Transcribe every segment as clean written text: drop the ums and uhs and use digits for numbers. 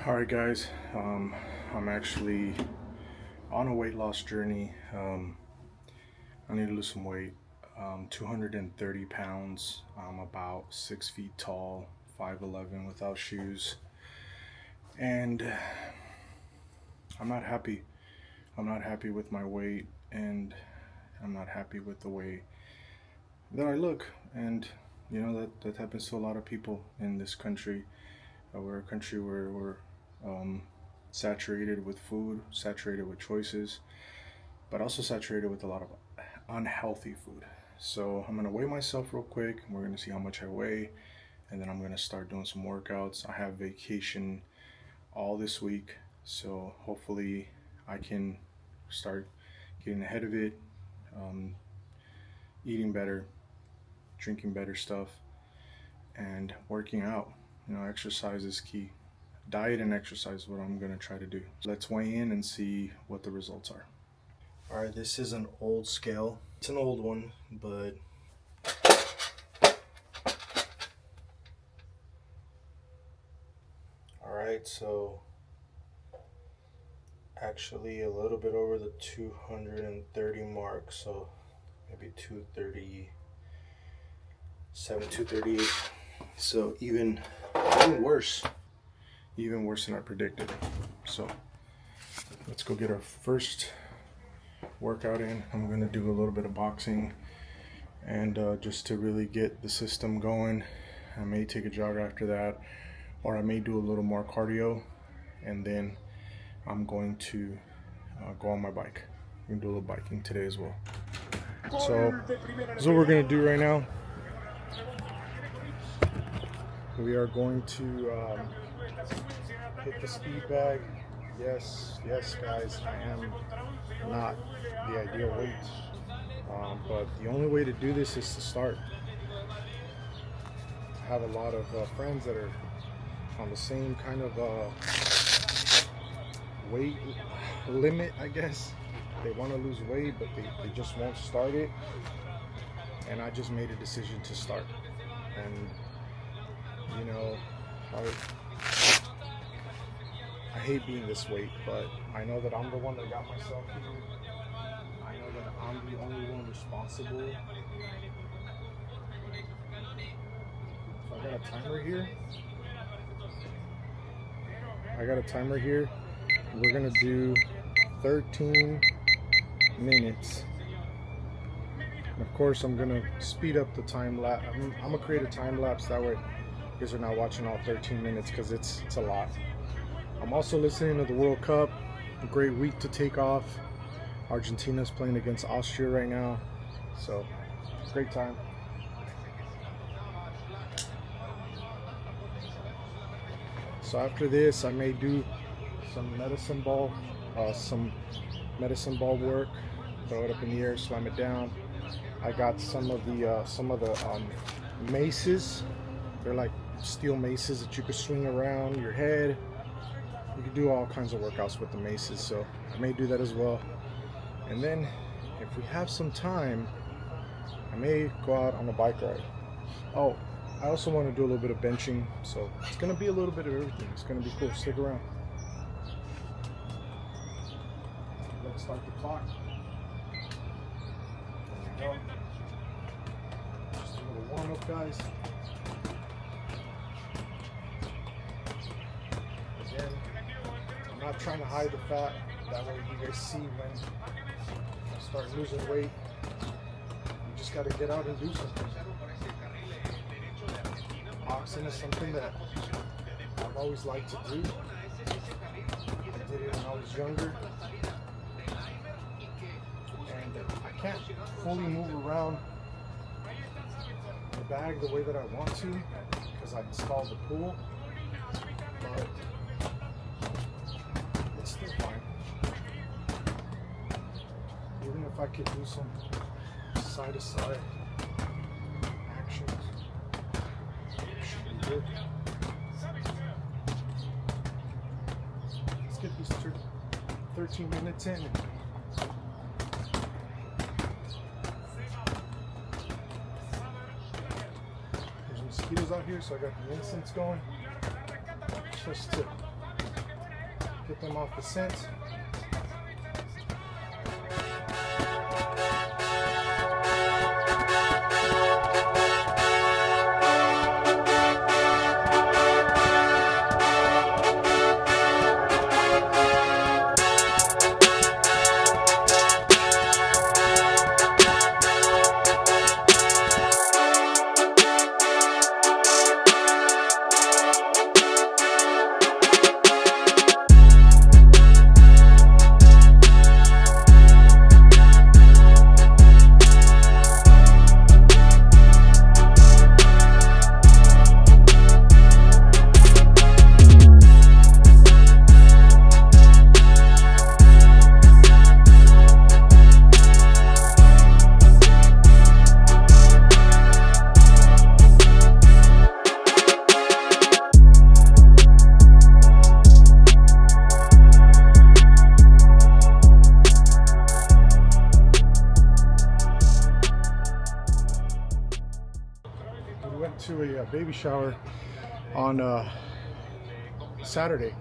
Alright guys, I'm actually on a weight loss journey. I need to lose some weight. 230 pounds. I'm about 6 feet tall, 5'11" without shoes. And I'm not happy. I'm not happy with my weight, and I'm not happy with the way that I look. And you know that happens to a lot of people in this country. We're a country where we're saturated with food, saturated with choices, but also saturated with a lot of unhealthy food. So I'm gonna weigh myself real quick. We're gonna see how much I weigh, and then I'm gonna start doing some workouts. I have vacation all this week, so hopefully I can start getting ahead of it, eating better, drinking better stuff, and working out. You know, exercise is key. Diet and exercise is what I'm gonna try to do. Let's weigh in and see what the results are. All right, this is an old scale. It's an old one, but all right, so actually a little bit over the 230 mark, so maybe 237, 238. So even worse than I predicted. So let's go get our first workout in. I'm gonna do a little bit of boxing, and just to really get the system going. I may take a jog after that, or I may do a little more cardio, and then I'm going to go on my bike. I'm gonna do a little biking today as well. So this is what we're gonna do right now. We are going to hit the speed bag. Yes, guys, I am not the ideal weight, but the only way to do this is to start. I have a lot of friends that are on the same kind of weight limit, I guess. They want to lose weight, but they just won't start it. And I just made a decision to start. And you know, I hate being this weight, but I know that I'm the one that got myself here. I know that I'm the only one responsible. So I got a timer here. We're gonna do 13 minutes. And of course, I'm gonna speed up the time lapse. I'm gonna create a time lapse, that way you guys are not watching all 13 minutes, because it's a lot. I'm also listening to the World Cup. A great week to take off. Argentina's playing against Austria right now, so great time. So after this, I may do some medicine ball work. Throw it up in the air, slam it down. I got some of the maces. They're like steel maces that you could swing around your head. You can do all kinds of workouts with the maces, so I may do that as well. And then if we have some time, I may go out on a bike ride. Oh, I also want to do a little bit of benching, so it's going to be a little bit of everything. It's going to be cool. Stick around. Let's start the clock. There we go. Just a little warm-up, guys. Again, I'm not trying to hide the fat. That way you guys see when I start losing weight. You just got to get out and do something. Boxing is something that I've always liked to do. I did it when I was younger. And I can't fully move around the bag the way that I want to, because I installed the pool. But it's still fine. Even if I could do some side-to-side actions, should be good. Let's get these 13 minutes in. There's mosquitoes out here, so I got the incense going just to Get them off the scent. To a baby shower on Saturday.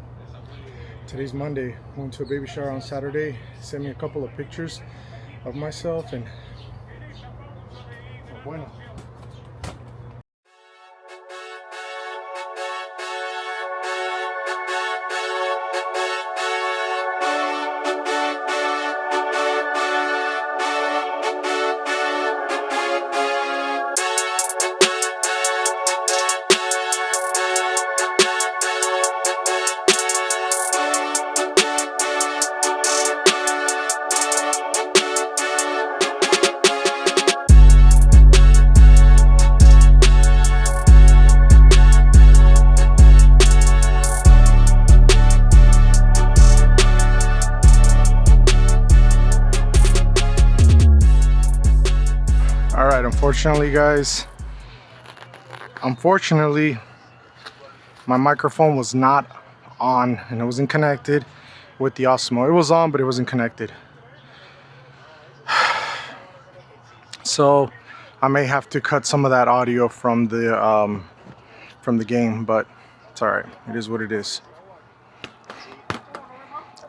Today's Monday. Went to a baby shower on Saturday. Sent me a couple of pictures of myself and bueno. Alright, unfortunately guys, my microphone was not on and it wasn't connected with the Osmo. It was on, but it wasn't connected. So I may have to cut some of that audio from the game, but it's alright. It is what it is.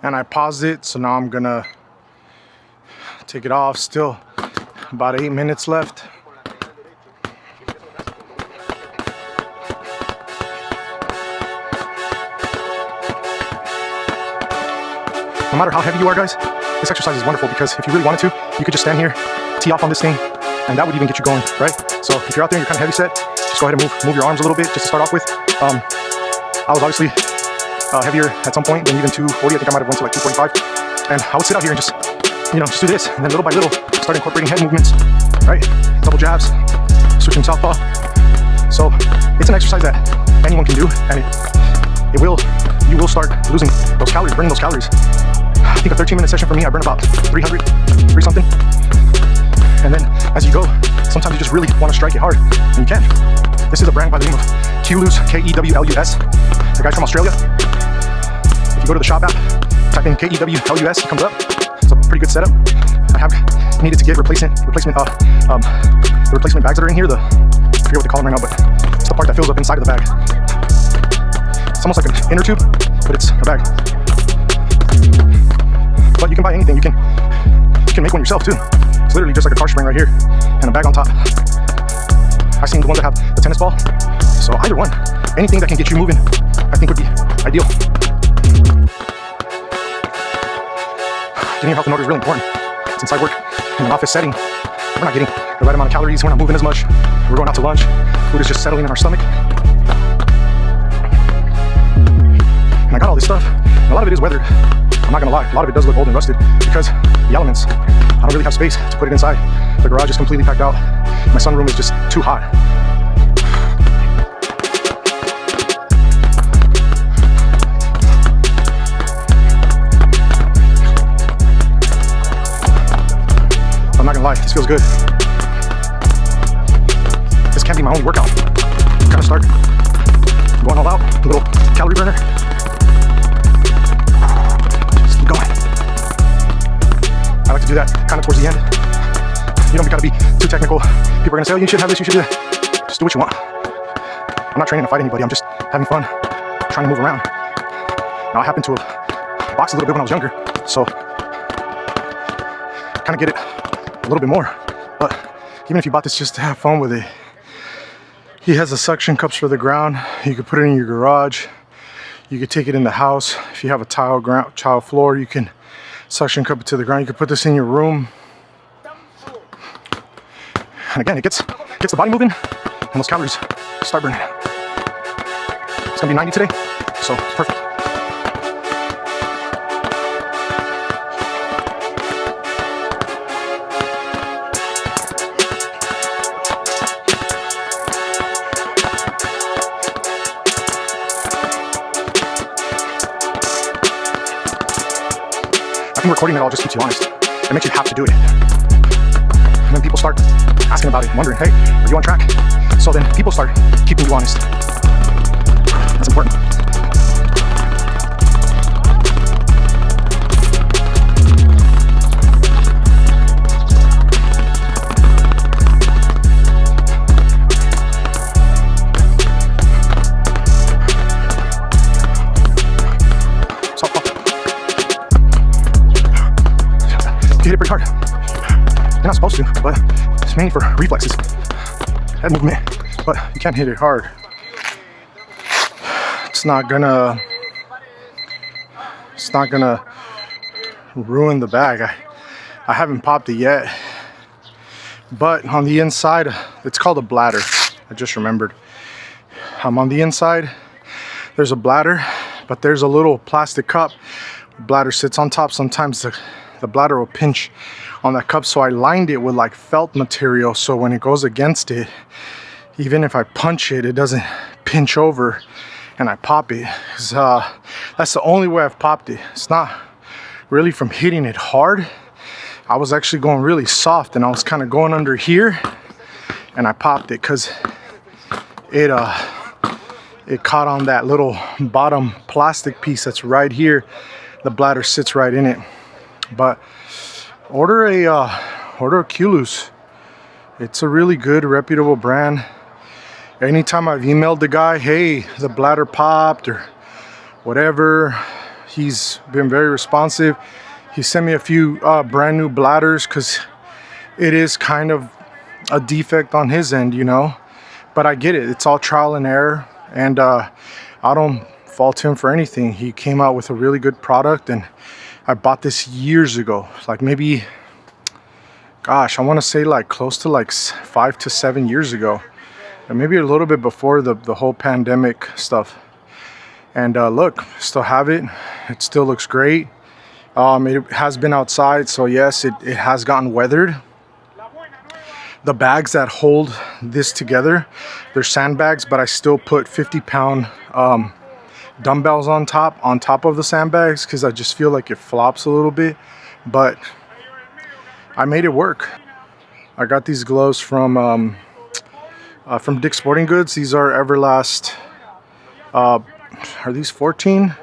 And I paused it, so now I'm gonna take it off. Still about 8 minutes left. No matter how heavy you are, guys, this exercise is wonderful because if you really wanted to, you could just stand here, tee off on this thing, and that would even get you going, right? So if you're out there and you're kind of heavy set, just go ahead and move your arms a little bit just to start off with. I was obviously heavier at some point than even 240. I think I might have went to like 245. And I would sit out here and just do this, and then little by little start incorporating head movements, right? Double jabs, switching southpaw. So it's an exercise that anyone can do, and you will start losing those calories, burning those calories. I think a 13-minute session for me, I burn about 3 something. And then as you go, sometimes you just really want to strike it hard, and you can. This is a brand by the name of Kewlus, K-E-W-L-U-S. The guy's from Australia. If you go to the shop app, type in K-E-W-L-U-S, it comes up. It's a pretty good setup. I have needed to get replacement bags that are in here. I forget what they call them right now, but it's the part that fills up inside of the bag. It's almost like an inner tube, but it's a bag. But you can buy anything. You can make one yourself too. It's literally just like a car spring right here and a bag on top. I've seen the ones that have the tennis ball. So either one, anything that can get you moving, I think would be ideal. Getting your health in order is really important. Since I work in an office setting, we're not getting the right amount of calories, we're not moving as much, we're going out to lunch, food is just settling in our stomach. And I got all this stuff, and a lot of it is weathered. I'm not gonna lie, a lot of it does look old and rusted because the elements, I don't really have space to put it inside. The garage is completely packed out. My sunroom is just too hot. I'm not gonna lie, this feels good. This can't be my only workout. Kind of start going all out, a little calorie burner. Just keep going. I like to do that kind of towards the end. You don't gotta be too technical. People are gonna say, oh, you should have this, you should do that. Just do what you want. I'm not training to fight anybody, I'm just having fun, trying to move around. Now I happen to have box a little bit when I was younger, so kind of get it a little bit more. But even if you bought this just to have fun with it, he has the suction cups for the ground. You could put it in your garage. You could take it in the house. If you have a tile floor, you can suction cup it to the ground. You could put this in your room. And again, it gets the body moving and those calories start burning. It's gonna be 90 today, so it's perfect. I think recording it all just keeps you honest. It makes you have to do it. And then people start asking about it, wondering, hey, are you on track? So then people start keeping you honest. That's important. You hit it pretty hard. You're not supposed to, but it's mainly for reflexes, head movement, but you can't hit it hard. It's not gonna ruin the bag. I haven't popped it yet, but on the inside, it's called a bladder. I just remembered. On the inside, there's a bladder, but there's a little plastic cup. The bladder sits on top. Sometimes the bladder will pinch on that cup, so I lined it with like felt material, so when it goes against it, even if I punch it, it doesn't pinch over and I pop it. That's the only way I've popped it. It's not really from hitting it hard. I was actually going really soft and I was kind of going under here and I popped it because it caught on that little bottom plastic piece that's right here. The bladder sits right in it. But order a Culus. It's a really good, reputable brand. Anytime I've emailed the guy, hey, the bladder popped or whatever, he's been very responsive. He sent me a few brand new bladders because it is kind of a defect on his end, you know. But I get it. It's all trial and error, and I don't fault him for anything. He came out with a really good product, and I bought this years ago, like maybe, gosh, I want to say like close to like 5 to 7 years ago, and maybe a little bit before the whole pandemic stuff. And look, still have it. It still looks great. It has been outside, so yes, it has gotten weathered. The bags that hold this together, they're sandbags, but I still put 50-pound dumbbells on top of the sandbags because I just feel like it flops a little bit, but I made it work. I got these gloves from Dick's Sporting Goods. These are Everlast. Are these 14?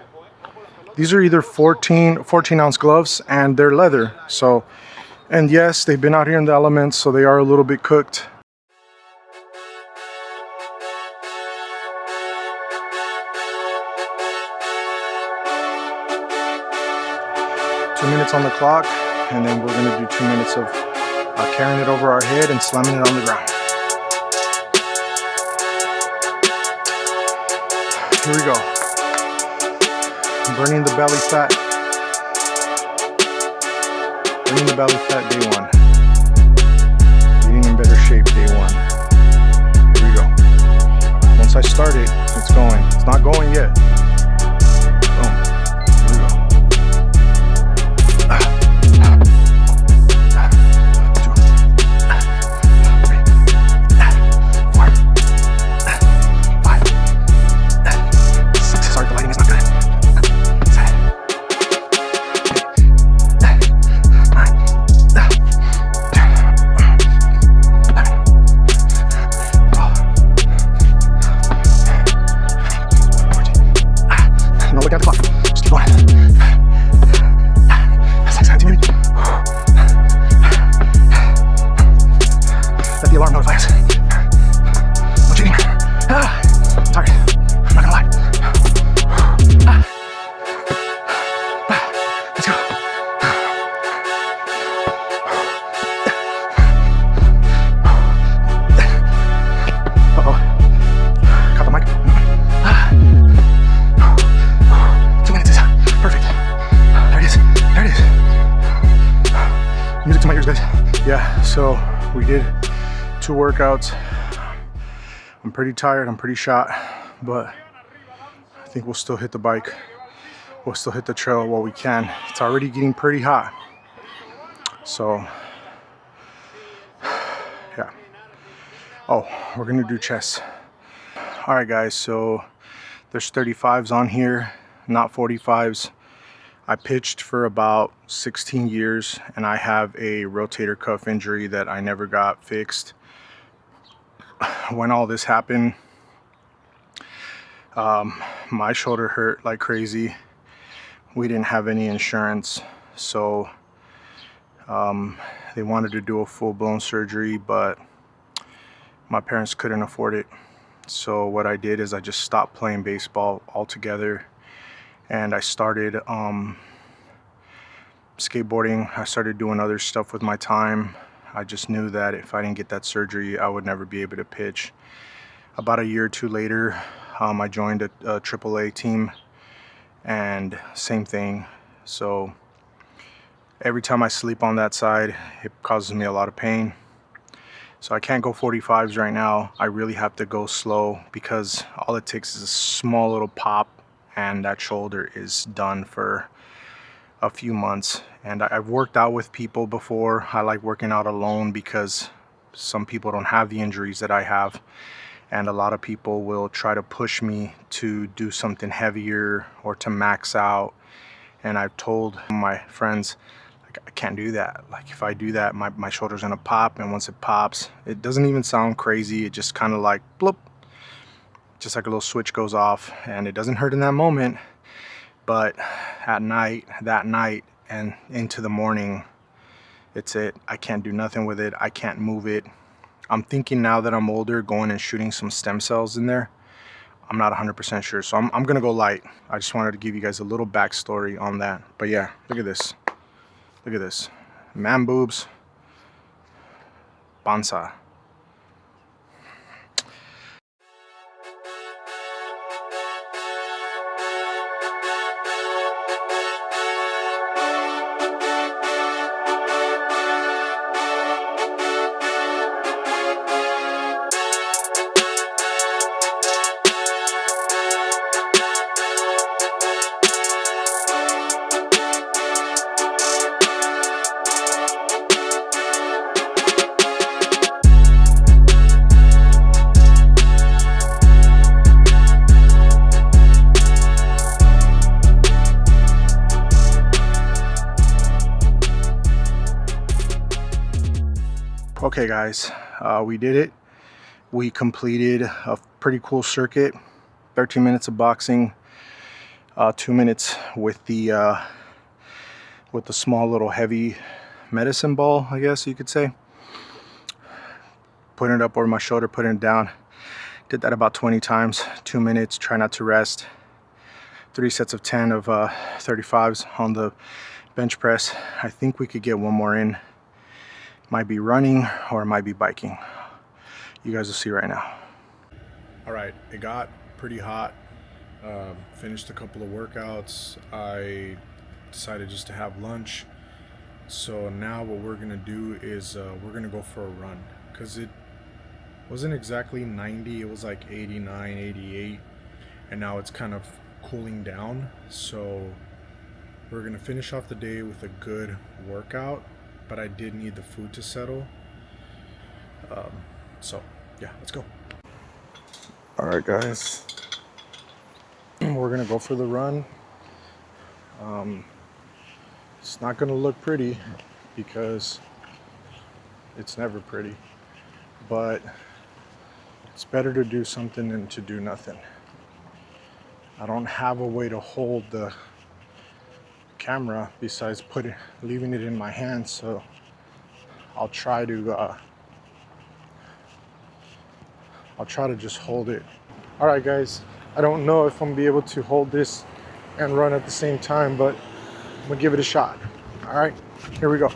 These are either 14 ounce gloves, and they're leather. So, and yes, they've been out here in the elements, so they are a little bit cooked. 2 minutes on the clock, and then we're going to do 2 minutes of carrying it over our head and slamming it on the ground. Here we go. Burning the belly fat. Burning the belly fat day one. Getting in better shape day one. Here we go. Once I start it, it's going. It's not going yet. Look at the clock. Just keep going. That's like 17 minutes. Let the alarm notify us. No cheating. I'm tired. I'm not gonna lie. So we did 2 workouts. I'm pretty tired, I'm pretty shot, but I think we'll still hit the bike. We'll still hit the trail while we can. It's already getting pretty hot. So, yeah. Oh, we're gonna do chest. All right, guys, so there's 35s on here, not 45s. I pitched for about 16 years and I have a rotator cuff injury that I never got fixed. When all this happened, my shoulder hurt like crazy. We didn't have any insurance, so they wanted to do a full-blown surgery, but my parents couldn't afford it. So what I did is I just stopped playing baseball altogether, and I started skateboarding. I started doing other stuff with my time. I just knew that if I didn't get that surgery, I would never be able to pitch. About a year or two later, I joined a AAA team, and same thing. So every time I sleep on that side, it causes me a lot of pain. So I can't go 45s right now. I really have to go slow because all it takes is a small little pop and that shoulder is done for a few months. And I've worked out with people before. I like working out alone because some people don't have the injuries that I have. And a lot of people will try to push me to do something heavier or to max out. And I've told my friends, I can't do that. Like if I do that, my shoulder's gonna pop, and once it pops, it doesn't even sound crazy. It just kind of like bloop, just like a little switch goes off, and it doesn't hurt in that moment, but at night, that night and into the morning, it's it. I can't do nothing with it. I can't move it. I'm thinking now that I'm older, going and shooting some stem cells in there. I'm not 100% sure, so I'm gonna go light. I just wanted to give you guys a little backstory on that. But yeah, look at this. Look at this. Man boobs. Bansa. Okay guys, we did it. We completed a pretty cool circuit. 13 minutes of boxing, 2 minutes with the small little heavy medicine ball, I guess you could say. Putting it up over my shoulder, putting it down. Did that about 20 times, 2 minutes, try not to rest. 3 sets of 10 of 35s on the bench press. I think we could get one more in. Might be running or it might be biking. You guys will see right now. All right, it got pretty hot. Finished a couple of workouts. I decided just to have lunch. So now what we're gonna do is we're gonna go for a run, because it wasn't exactly 90, it was like 89, 88, and now it's kind of cooling down. So we're gonna finish off the day with a good workout, but I did need the food to settle. So yeah, let's go. All right guys, we're gonna go for the run. It's not gonna look pretty because it's never pretty, but it's better to do something than to do nothing. I don't have a way to hold the camera besides leaving it in my hand, so I'll try to just hold it. All right guys, I don't know if I'm gonna be able to hold this and run at the same time, but I'm gonna give it a shot. All right, here we go.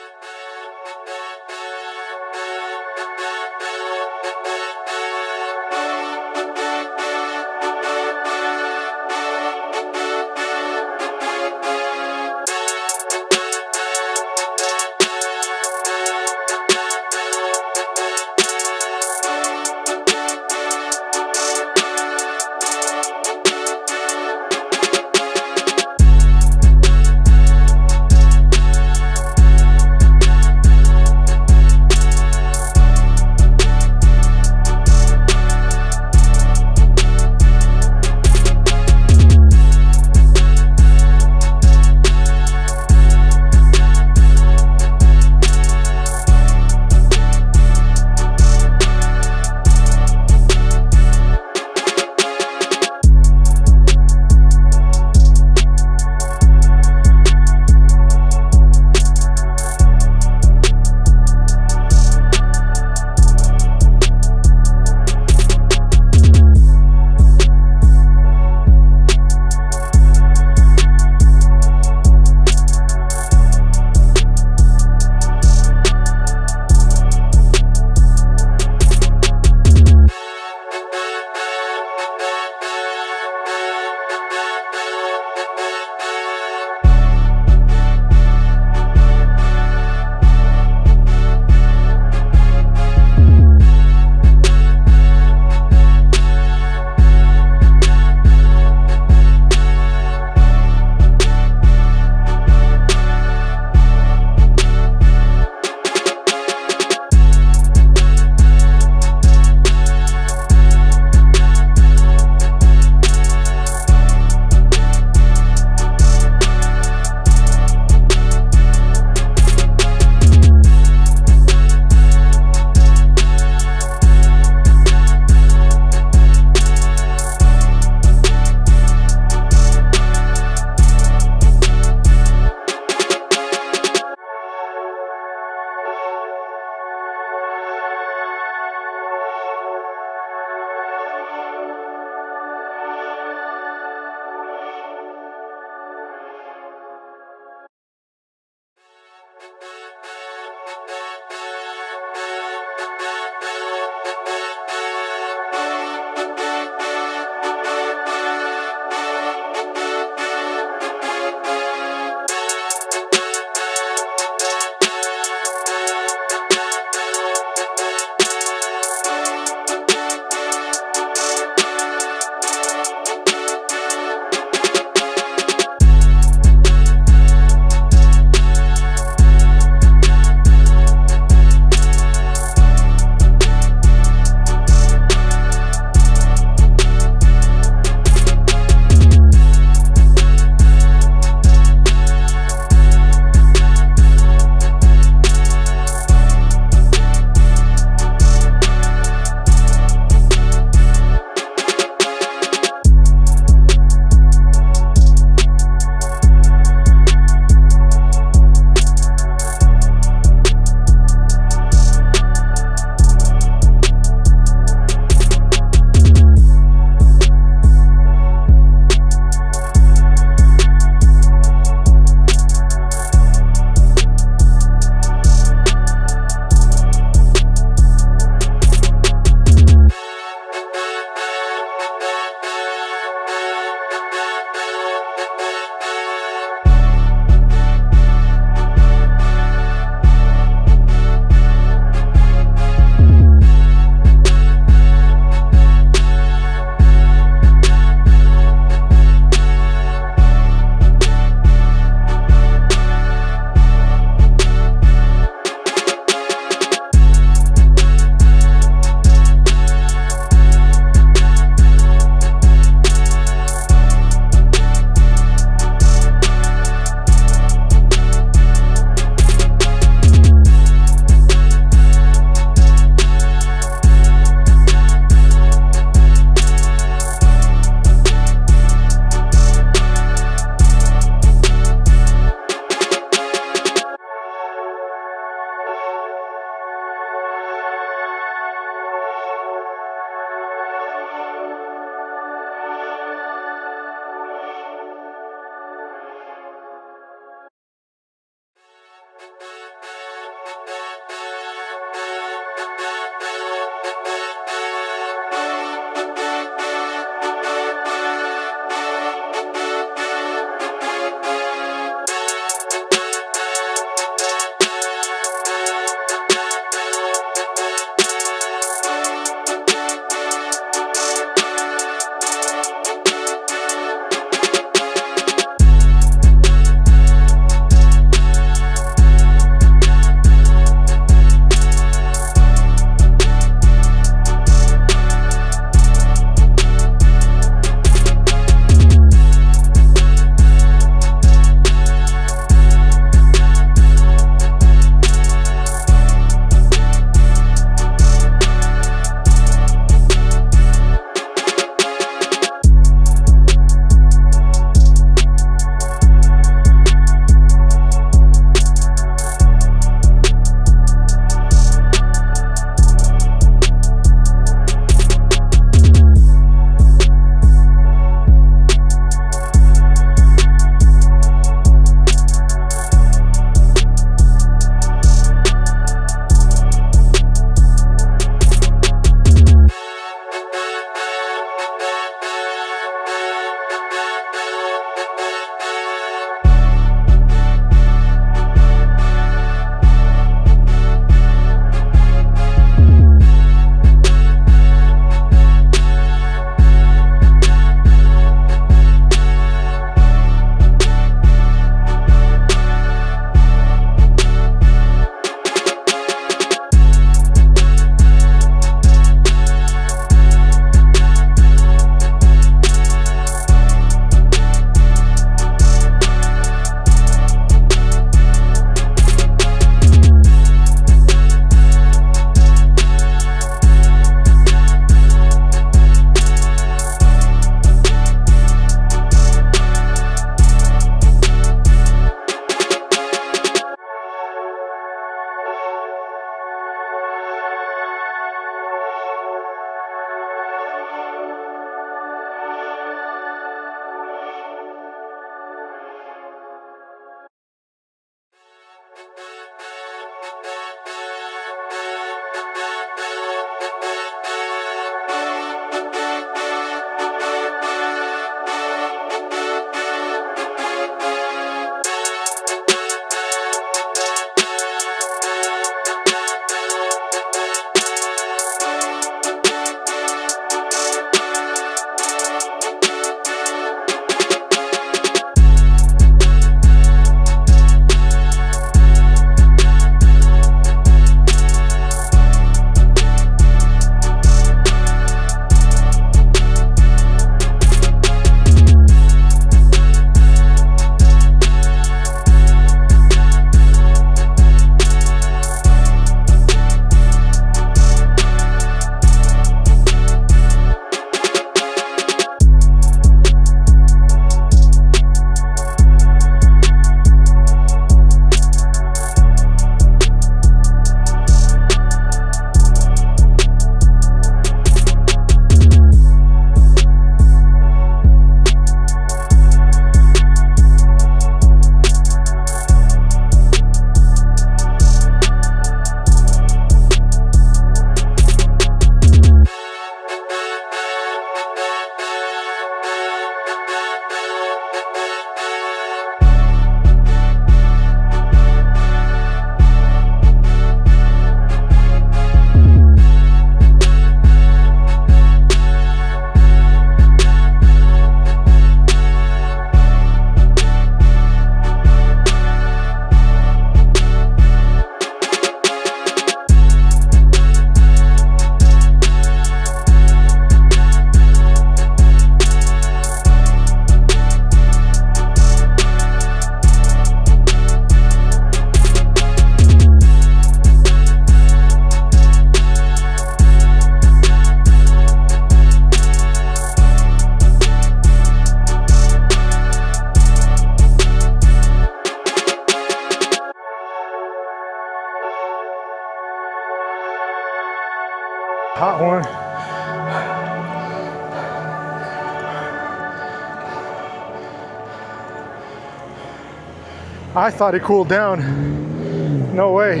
I thought it cooled down. No way.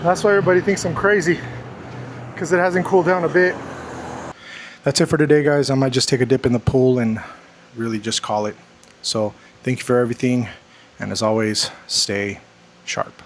That's why everybody thinks I'm crazy, because it hasn't cooled down a bit. That's it for today, guys. I might just take a dip in the pool and really just call it. So thank you for everything. And as always, stay sharp.